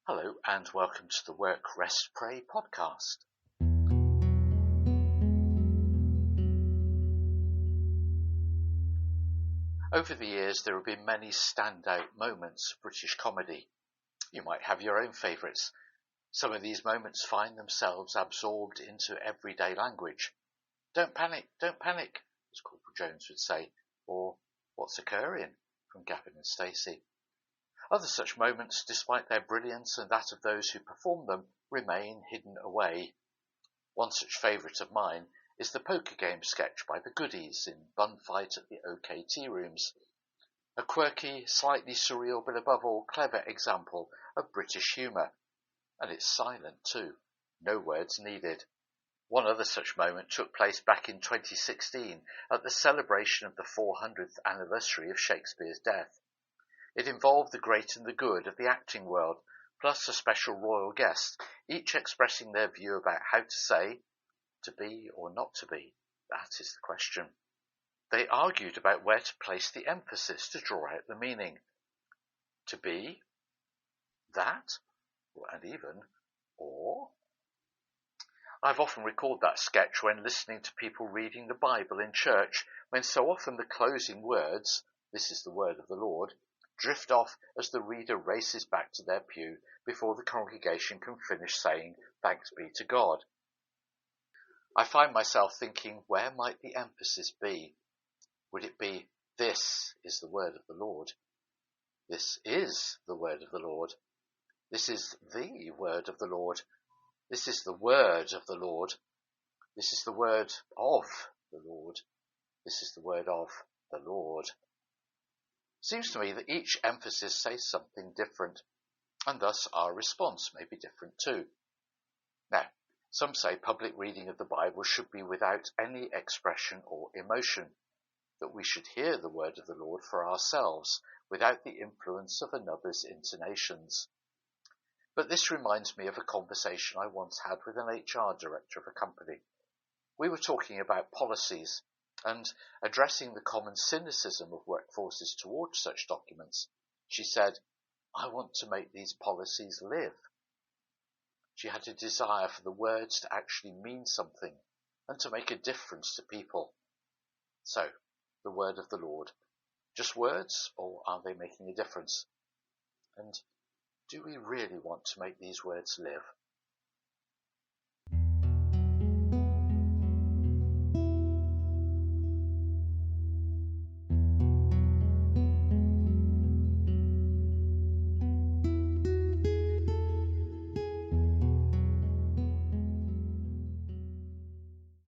Hello and welcome to the Work.Rest.Pray podcast. Over the years, there have been many standout moments of British comedy. You might have your own favourites. Some of these moments find themselves absorbed into everyday language. Don't panic, as Corporal Jones would say, or what's occurring from Gavin and Stacey. Other such moments, despite their brilliance and that of those who perform them, remain hidden away. One such favourite of mine is the poker game sketch by the Goodies in Bun Fight at the OK Tea Rooms. A quirky, slightly surreal, but above all clever example of British humour. And it's silent too. No words needed. One other such moment took place back in 2016 at the celebration of the 400th anniversary of Shakespeare's death. It involved the great and the good of the acting world, plus a special royal guest, each expressing their view about how to say, to be or not to be. That is the question. They argued about where to place the emphasis to draw out the meaning. To be, that, and even, or. I've often recalled that sketch when listening to people reading the Bible in church, when so often the closing words, "This is the word of the Lord," drift off as the reader races back to their pew before the congregation can finish saying, "Thanks be to God." I find myself thinking, where might the emphasis be? Would it be, "This is the word of the Lord"? "This is the word of the Lord." "This is the word of the Lord." "This is the word of the Lord." "This is the word of the Lord." "This is the word of the Lord." Seems to me that each emphasis says something different, and thus our response may be different too. Now, some say public reading of the Bible should be without any expression or emotion, that we should hear the word of the Lord for ourselves without the influence of another's intonations. But this reminds me of a conversation I once had with an HR director of a company. We were talking about policies and addressing the common cynicism of workforces towards such documents. She said, "I want to make these policies live." She had a desire for the words to actually mean something and to make a difference to people. So, the word of the Lord. Just words, or are they making a difference? And do we really want to make these words live?